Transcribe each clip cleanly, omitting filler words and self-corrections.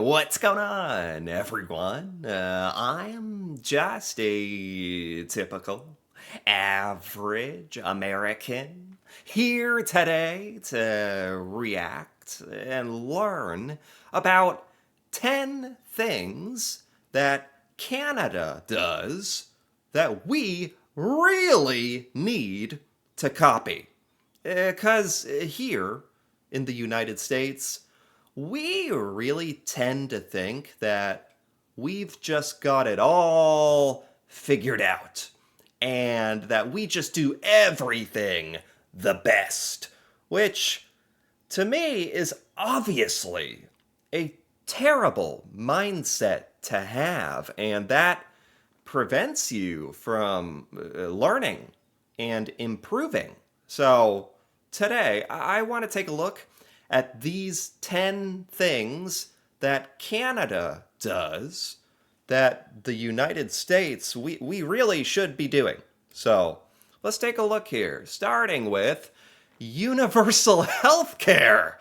What's going on, everyone? I am just a typical, average American here today to react and learn about 10 things that Canada does that we really need to copy. Because here in the United States, we really tend to think that we've just got it all figured out and that we just do everything the best, which to me is obviously a terrible mindset to have, and that prevents you from learning and improving. So, today I want to take a look at these 10 things that Canada does that the United States we really should be doing. So, let's take a look here, starting with universal health care.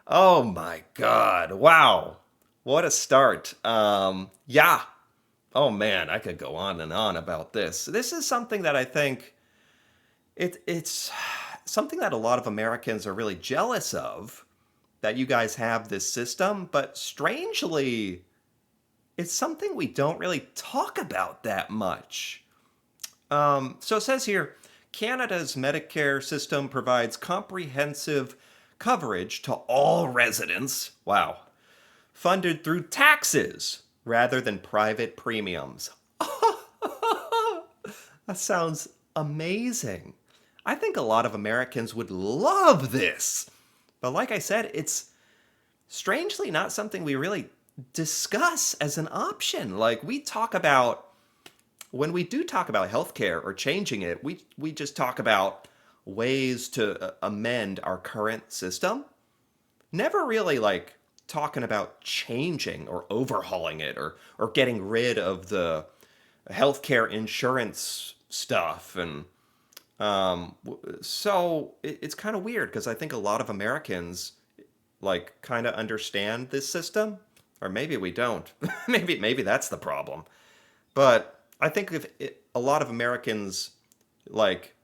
Oh my god. Wow. What a start. Yeah. Oh man, I could go on and on about this. This is something that I think it's something that a lot of Americans are really jealous of, that you guys have this system, but strangely, it's something we don't really talk about that much. So it says here, Canada's Medicare system provides comprehensive coverage to all residents. Wow. Funded through taxes rather than private premiums. That sounds amazing. I think a lot of Americans would love this. But like I said, it's strangely not something we really discuss as an option. Like we talk about when we do talk about healthcare or changing it, we just talk about ways to amend our current system. Never really like talking about changing or overhauling it or getting rid of the healthcare insurance stuff. And so it's kind of weird because I think a lot of Americans like kind of understand this system, or maybe we don't. Maybe that's the problem. But I think if a lot of Americans like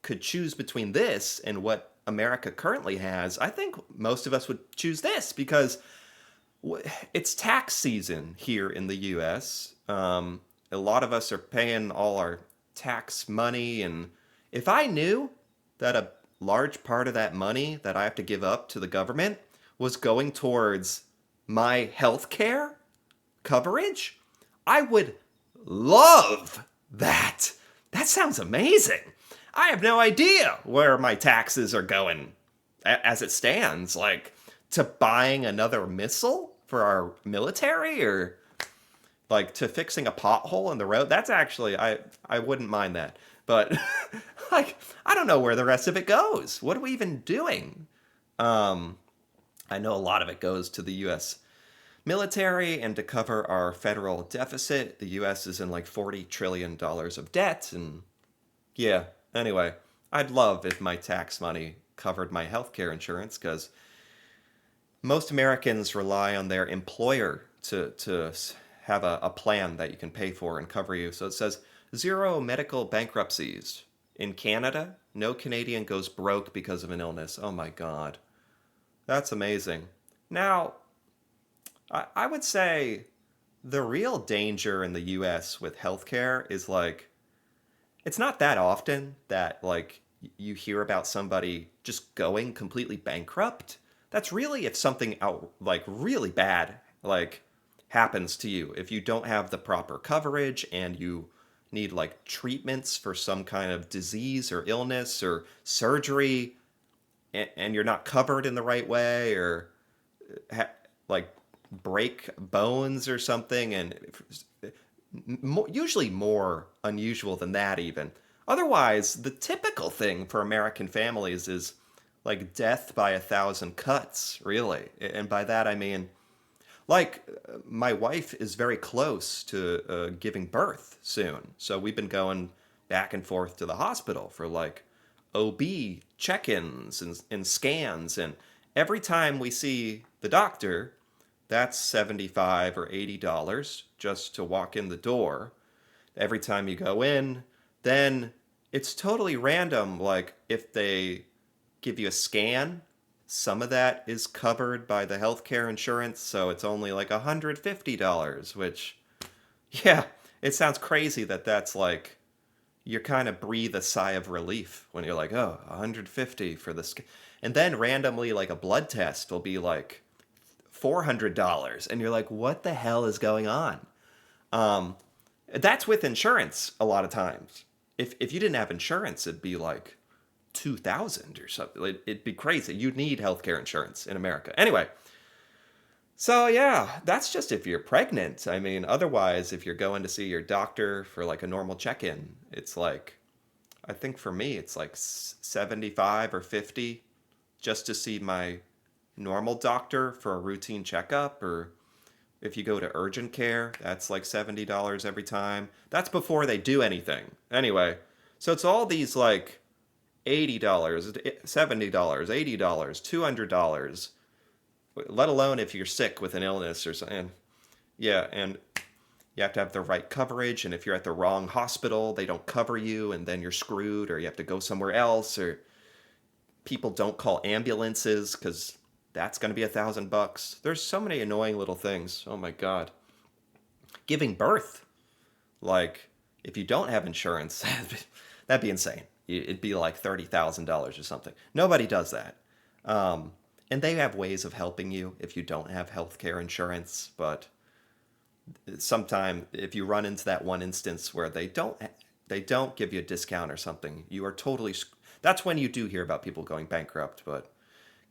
could choose between this and what America currently has, I think most of us would choose this because it's tax season here in the U.S. A lot of us are paying all our tax money, and if I knew that a large part of that money that I have to give up to the government was going towards my health care coverage, I would love that. That sounds amazing. I have no idea where my taxes are going as it stands. Like to buying another missile for our military or like to fixing a pothole in the road. That's actually I wouldn't mind that. But like I don't know where the rest of it goes. What are we even doing? Um I know a lot of it goes to the US military and to cover our federal deficit. The US is in like $40 trillion of debt. And yeah, anyway, I'd love if my tax money covered my healthcare insurance because most Americans rely on their employer to have a plan that you can pay for and cover you. So it says zero medical bankruptcies. In Canada, no Canadian goes broke because of an illness. Oh my God. That's amazing. Now, I would say the real danger in the US with healthcare is like, it's not that often that like you hear about somebody just going completely bankrupt. That's really if something out like really bad like happens to you. If you don't have the proper coverage and you need like treatments for some kind of disease or illness or surgery and you're not covered in the right way or ha- like break bones or something, and usually more unusual than that even. Otherwise, the typical thing for American families is like death by a thousand cuts, really. And by that I mean like my wife is very close to giving birth soon, so we've been going back and forth to the hospital for like OB check-ins and scans, and every time we see the doctor, that's 75 or $80 just to walk in the door. Every time you go in, then it's totally random. Like if they give you a scan, some of that is covered by the healthcare insurance, so it's only like $150, which, yeah, it sounds crazy that that's like you kind of breathe a sigh of relief when you're like, oh, 150 for this. And then randomly, like a blood test will be like $400. And you're like, what the hell is going on? Um, that's with insurance a lot of times. If you didn't have insurance, it'd be like 2,000 or something. It'd be crazy. You'd need healthcare insurance in America. Anyway, so yeah, that's just if you're pregnant. I mean, otherwise, if you're going to see your doctor for like a normal check-in, it's like I think for me it's like 75 or 50 just to see my normal doctor for a routine checkup, or if you go to urgent care, that's like $70 every time. That's before they do anything. Anyway, so it's all these like $80, $70, $80, $200, let alone if you're sick with an illness or something. Yeah, and you have to have the right coverage, and if you're at the wrong hospital, they don't cover you, and then you're screwed, or you have to go somewhere else, or people don't call ambulances because that's going to be $1,000. There's so many annoying little things. Oh my God. Giving birth. Like, if you don't have insurance, that'd be insane. It'd be like $30,000 or something. Nobody does that. Um, and they have ways of helping you if you don't have healthcare insurance. But sometimes, if you run into that one instance where they don't give you a discount or something, you are totally. That's when you do hear about people going bankrupt. But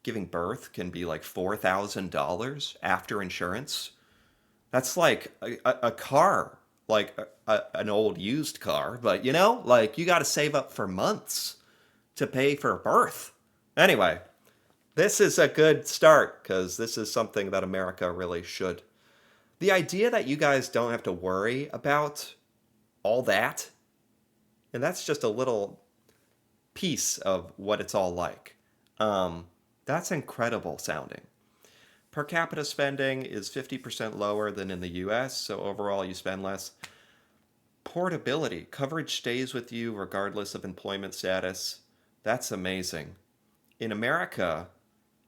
giving birth can be like $4,000 after insurance. That's like a car, like an old used car, but like you got to save up for months to pay for a birth. Anyway, this is a good start because this is something that America really should. The idea that you guys don't have to worry about all that, and that's just a little piece of what it's all like. Um, that's incredible sounding. Per capita spending is 50% lower than in the US, so overall you spend less. Portability, coverage stays with you regardless of employment status. That's amazing. In America,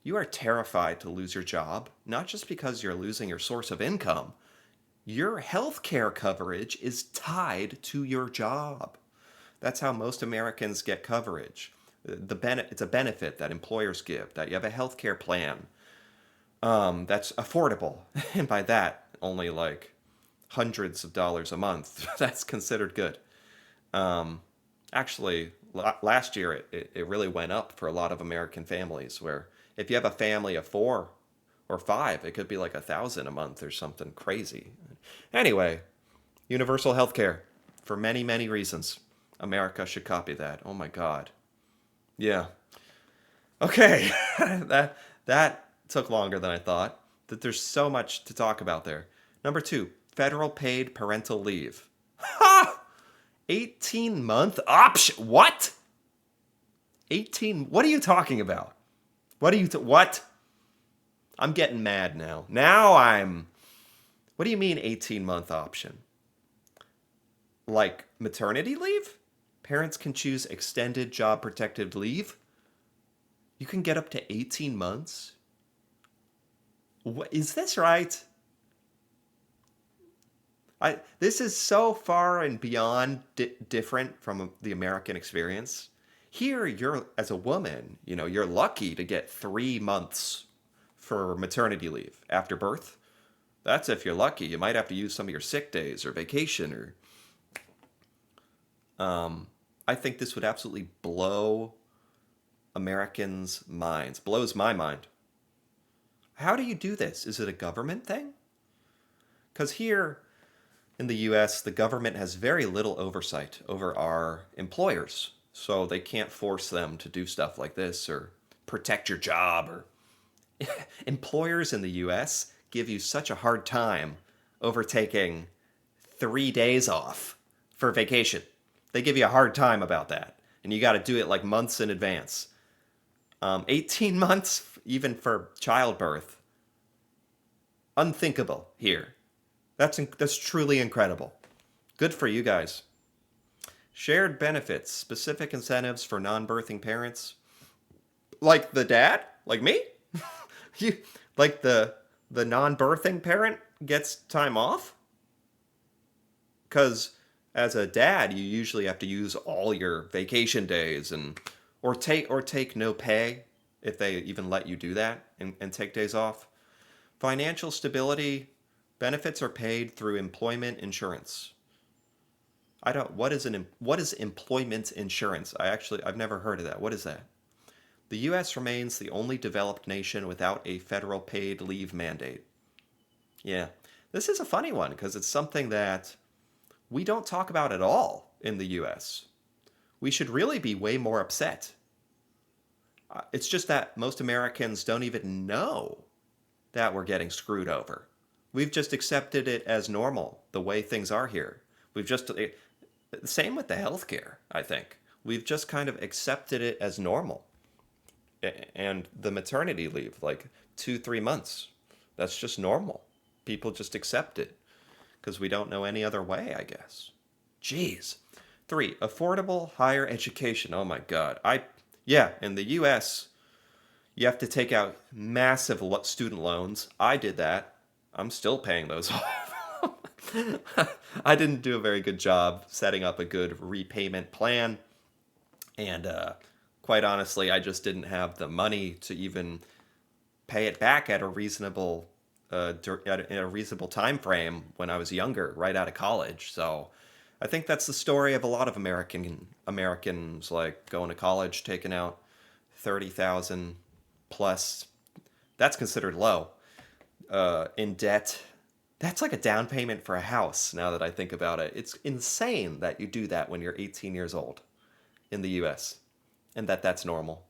you are terrified to lose your job, not just because you're losing your source of income. Your health care coverage is tied to your job. That's how most Americans get coverage. It's a benefit that employers give, that you have a health care plan that's affordable. And by that, only like hundreds of dollars a month. That's considered good. Um, Actually, last year it really went up for a lot of American families, where if you have a family of four or five, it could be like 1,000 a month or something crazy. Anyway, universal health care for many, many reasons. America should copy that. Oh my God. Yeah. Okay. that took longer than I thought. That there's so much to talk about there. Number two, federal paid parental leave. Ha! 18-month option. What? 18. What are you talking about? What? I'm getting mad now. What do you mean 18-month option? Like maternity leave? Parents can choose extended job protected leave. You can get up to 18 months. What is this right? This is so far and beyond different from the American experience. Here, you're as a woman, you're lucky to get 3 months for maternity leave after birth. That's if you're lucky. You might have to use some of your sick days or vacation or. I think this would absolutely blow Americans' minds. Blows my mind. How do you do this? Is it a government thing? Because here in the US, the government has very little oversight over our employers. So they can't force them to do stuff like this or protect your job. Or employers in the US give you such a hard time over taking 3 days off for vacation. They give you a hard time about that. And you got to do it like months in advance. 18 months, even for childbirth. unthinkable here. That's truly incredible. Good for you guys. Shared benefits, specific incentives for non-birthing parents, like the dad, like me. You like the non-birthing parent gets time off because as a dad, you usually have to use all your vacation days and or take no pay if they even let you do that and take days off. Financial stability benefits are paid through employment insurance. I don't what is employment insurance? I've never heard of that. What is that? The US remains the only developed nation without a federal paid leave mandate. Yeah. This is a funny one because it's something that we don't talk about at all in the US. We should really be way more upset. It's just that most Americans don't even know that we're getting screwed over. We've just accepted it as normal, the way things are here. We've just, same with the healthcare, I think. We've just kind of accepted it as normal. And the maternity leave, like 2, 3 months, that's just normal. People just accept it because we don't know any other way, I guess. Jeez. Three, affordable higher education. Oh my God. Yeah, in the US, you have to take out massive student loans. I did that. I'm still paying those off. I didn't do a very good job setting up a good repayment plan. And quite honestly, I just didn't have the money to even pay it back at a reasonable in a reasonable time frame when I was younger, right out of college. So I think that's the story of a lot of Americans like going to college, taking out 30,000 plus. That's considered low in debt. That's like a down payment for a house. Now that I think about it, it's insane that you do that when you're 18 years old in the U.S. and that's normal.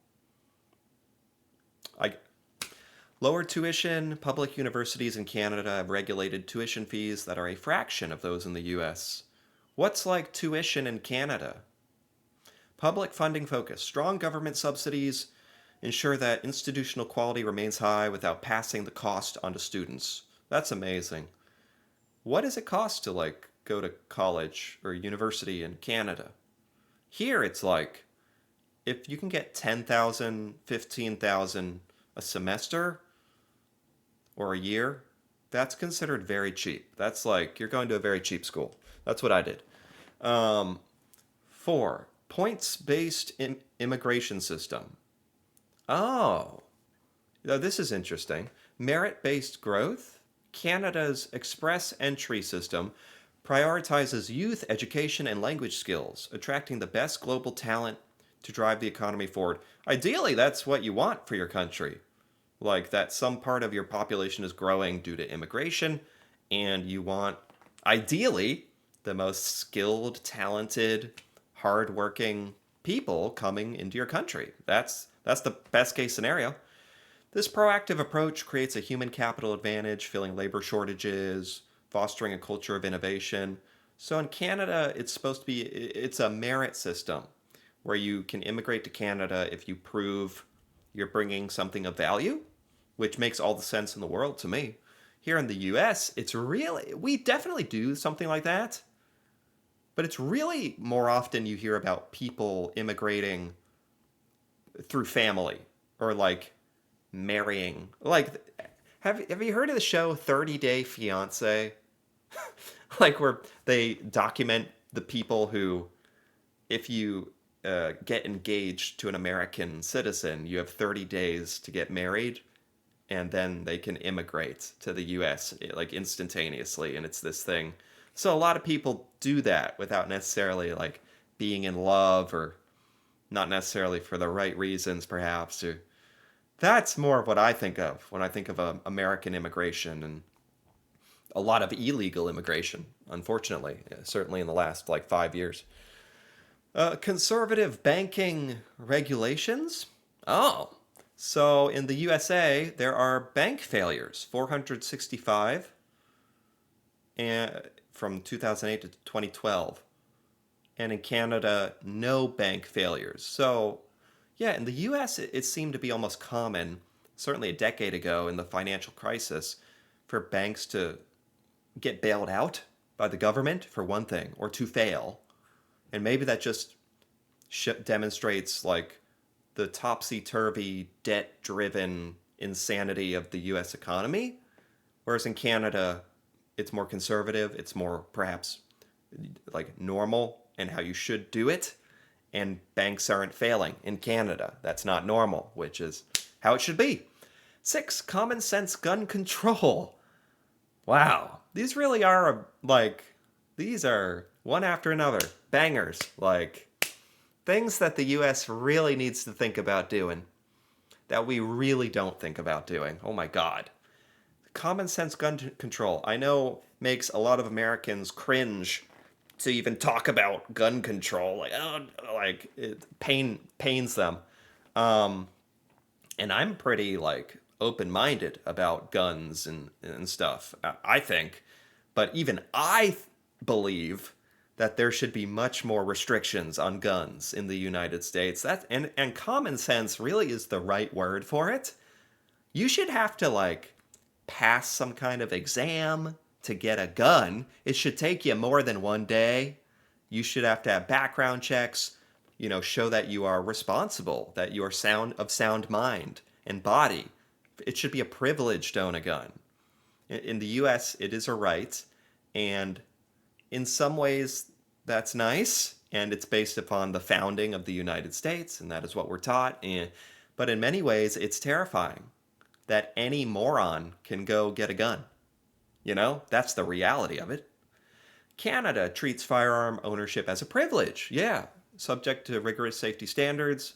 I Lower tuition. Public universities in Canada have regulated tuition fees that are a fraction of those in the US. What's like tuition in Canada? Public funding focus. Strong government subsidies ensure that institutional quality remains high without passing the cost onto students. That's amazing. What does it cost to like go to college or university in Canada? Here it's like if you can get 10,000, 15,000 a semester or a year, that's considered very cheap. That's like you're going to a very cheap school. That's what I did. Um, Four, points-based immigration system. Oh, now this is interesting. Merit-based growth. Canada's express entry system prioritizes youth education and language skills, attracting the best global talent to drive the economy forward. Ideally, that's what you want for your country. Like that some part of your population is growing due to immigration, and you want, ideally, the most skilled, talented, hardworking people coming into your country. That's the best case scenario. This proactive approach creates a human capital advantage, filling labor shortages, fostering a culture of innovation. So in Canada, it's a merit system where you can immigrate to Canada if you prove you're bringing something of value, which makes all the sense in the world to me. Here in the US, we definitely do something like that, but it's really more often you hear about people immigrating through family or like marrying. Like, have you heard of the show 30 Day Fiance? Like, where they document the people who, if you get engaged to an American citizen, you have 30 days to get married, and then they can immigrate to the US like instantaneously, and it's this thing. So a lot of people do that without necessarily like being in love or not necessarily for the right reasons, perhaps. Or that's more of what I think of when I think of American immigration and a lot of illegal immigration, unfortunately, certainly in the last like 5 years. Conservative banking regulations. Oh, so in the USA, there are bank failures, 465 and from 2008 to 2012. And in Canada, no bank failures. So, yeah, in the US, it seemed to be almost common, certainly a decade ago in the financial crisis, for banks to get bailed out by the government, for one thing, or to fail. And maybe that just demonstrates like the topsy-turvy, debt-driven insanity of the US economy. Whereas in Canada, it's more conservative, it's more perhaps like normal and how you should do it. And banks aren't failing in Canada. That's not normal, which is how it should be. 6, common sense gun control. Wow. These really are like, these are one after another. Bangers. Like, things that the US really needs to think about doing that we really don't think about doing. Oh my God. Common sense gun control. I know makes a lot of Americans cringe to even talk about gun control. Like, oh, like it pains them. Um, and I'm pretty like open-minded about guns and stuff. I think, but even believe that there should be much more restrictions on guns in the United States. That and common sense really is the right word for it. You should have to like pass some kind of exam to get a gun. It should take you more than one day. You should have to have background checks, show that you are responsible, that you are sound mind and body. It should be a privilege to own a gun. In the US, it is a right, and in some ways that's nice, and it's based upon the founding of the United States, and that is what we're taught. But in many ways, it's terrifying that any moron can go get a gun. That's the reality of it. Canada treats firearm ownership as a privilege. Yeah, subject to rigorous safety standards,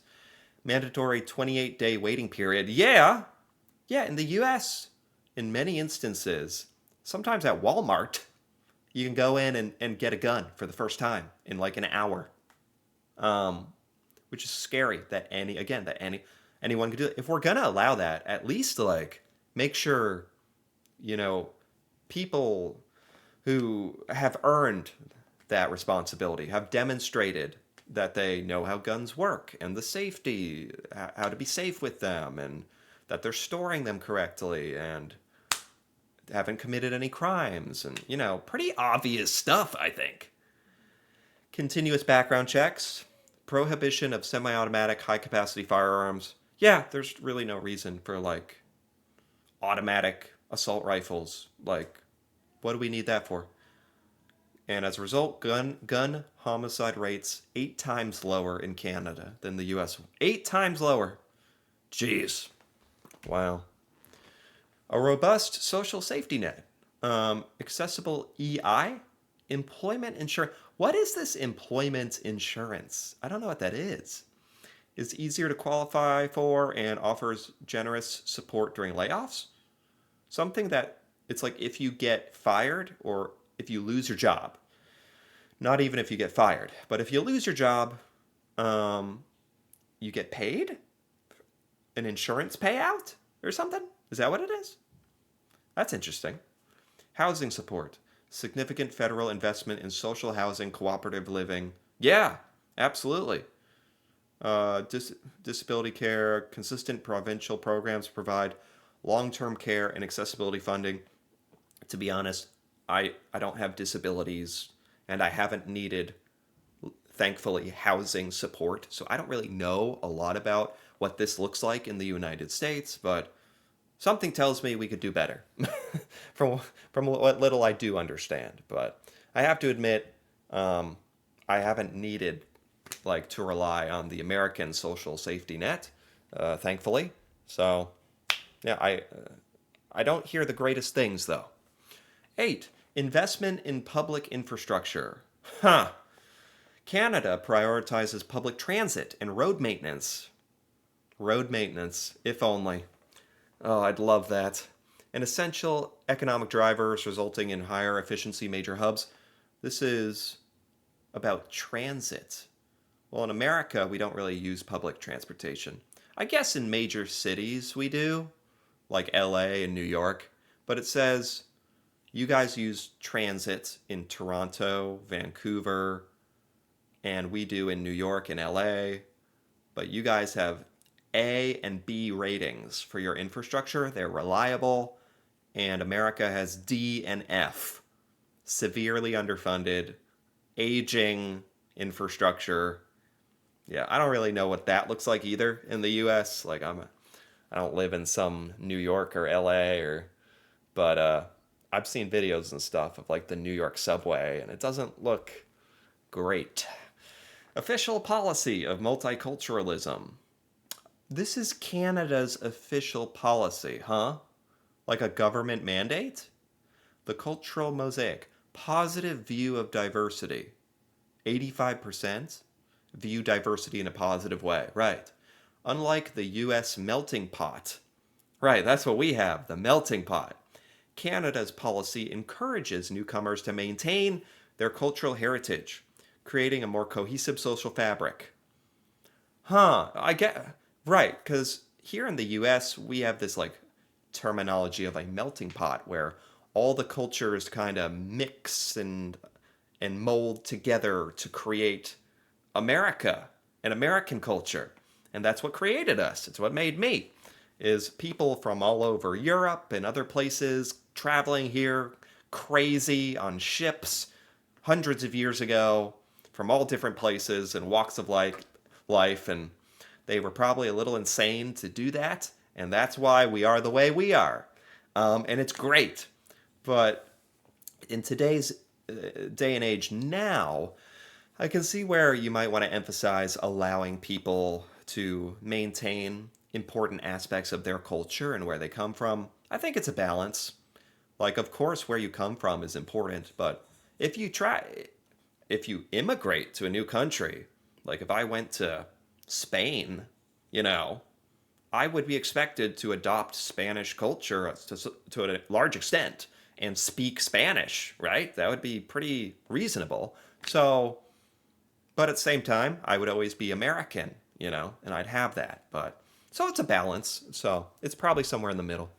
mandatory 28-day waiting period. Yeah, in the US, in many instances, sometimes at Walmart, you can go in and get a gun for the first time in like an hour. Which is scary that anyone could do it. If we're gonna allow that, at least like make sure, people who have earned that responsibility, have demonstrated that they know how guns work and the safety, how to be safe with them, and that they're storing them correctly and haven't committed any crimes, and pretty obvious stuff, I think. Continuous background checks, prohibition of semi-automatic high-capacity firearms. Yeah, there's really no reason for like automatic assault rifles. Like, what do we need that for? And as a result, gun homicide rates 8 times lower in Canada than the US. 8 times lower. Jeez. Wow. A robust social safety net. Accessible EI? Employment insurance. What is this employment insurance? I don't know what that is. It's easier to qualify for and offers generous support during layoffs. Something that it's like if you get fired or if you lose your job. Not even if you get fired, but if you lose your job, you get paid? An insurance payout or something? Is that what it is? That's interesting. Housing support. Significant federal investment in social housing, cooperative living. Yeah, absolutely. Disability care. Consistent provincial programs provide long-term care and accessibility funding. To be honest, I don't have disabilities, and I haven't needed, thankfully, housing support. So I don't really know a lot about what this looks like in the United States, but something tells me we could do better from what little I do understand. But I have to admit, I haven't needed like to rely on the American social safety net, thankfully. So yeah, I don't hear the greatest things though. 8, investment in public infrastructure. Huh. Canada prioritizes public transit and road maintenance. Road maintenance, if only. Oh, I'd love that. An essential economic drivers resulting in higher efficiency major hubs. This is about transit. Well, in America, we don't really use public transportation. I guess in major cities we do, like LA and New York, but it says you guys use transit in Toronto, Vancouver, and we do in New York and LA, but you guys have A and B ratings for your infrastructure. They're reliable, and America has D and F. Severely underfunded, aging infrastructure. Yeah, I don't really know what that looks like either in the US. Like I don't live in some New York or LA or but I've seen videos and stuff of like the New York subway and it doesn't look great. Official policy of multiculturalism. This is Canada's official policy, huh? Like a government mandate? The cultural mosaic. Positive view of diversity. 85% view diversity in a positive way. Right. Unlike the US melting pot. Right, that's what we have, the melting pot. Canada's policy encourages newcomers to maintain their cultural heritage, creating a more cohesive social fabric. Huh, I get right, because here in the US, we have this like terminology of a melting pot where all the cultures kind of mix and mold together to create America and American culture. And that's what created us. It's what made me. Is people from all over Europe and other places traveling here crazy on ships hundreds of years ago from all different places and walks of life and they were probably a little insane to do that and that's why we are the way we are. And it's great. But in today's day and age now, I can see where you might want to emphasize allowing people to maintain important aspects of their culture and where they come from. I think it's a balance. Like, of course, where you come from is important, but if you if you immigrate to a new country, like if I went to Spain, you know, I would be expected to adopt Spanish culture to a large extent and speak Spanish, right? That would be pretty reasonable. So, but at the same time, I would always be American, you know, and I'd have that. But so it's a balance. So it's probably somewhere in the middle.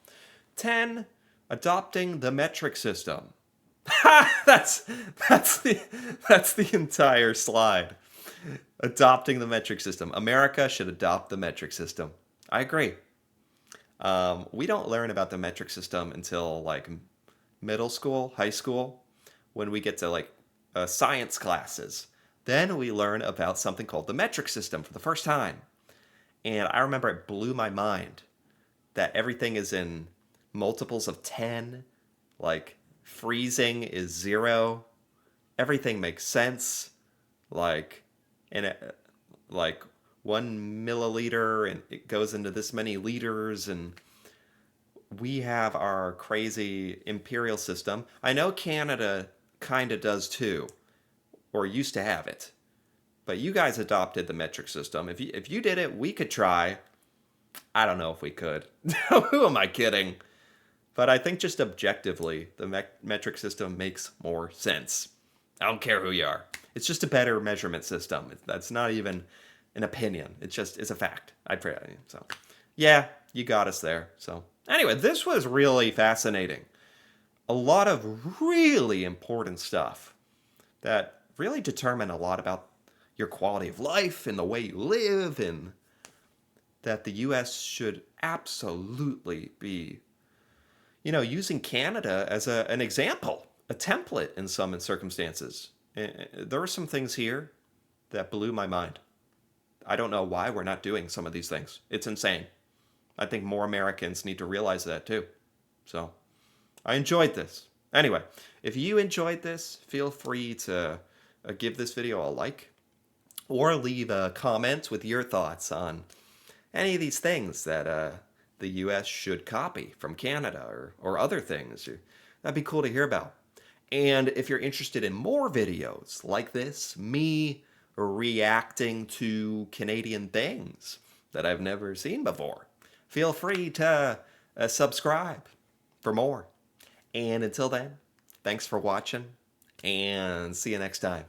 10, adopting the metric system. that's that's the entire slide. Adopting the metric system. America should adopt the metric system. I agree. We don't learn about the metric system until like middle school, high school, when we get to like science classes. Then we learn about something called the metric system for the first time. And I remember it blew my mind that everything is in multiples of 10. Like freezing is 0. Everything makes sense. Like, and like 1 milliliter and it goes into this many liters and we have our crazy imperial system. I know Canada kind of does too, or used to have it. But you guys adopted the metric system. If you did it, we could try. I don't know if we could. Who am I kidding? But I think just objectively, the metric system makes more sense. I don't care who you are. It's just a better measurement system. That's not even an opinion. It's a fact. So, yeah, you got us there. So, anyway, this was really fascinating. A lot of really important stuff that really determine a lot about your quality of life and the way you live, and that the US should absolutely be, you know, using Canada as an example, a template in some circumstances. There are some things here that blew my mind. I don't know why we're not doing some of these things. It's insane. I think more Americans need to realize that too. So, I enjoyed this. Anyway, if you enjoyed this, feel free to give this video a like or leave a comment with your thoughts on any of these things that the US should copy from Canada or other things. That'd be cool to hear about. And if you're interested in more videos like this, me reacting to Canadian things that I've never seen before, feel free to subscribe for more. And until then, thanks for watching and see you next time.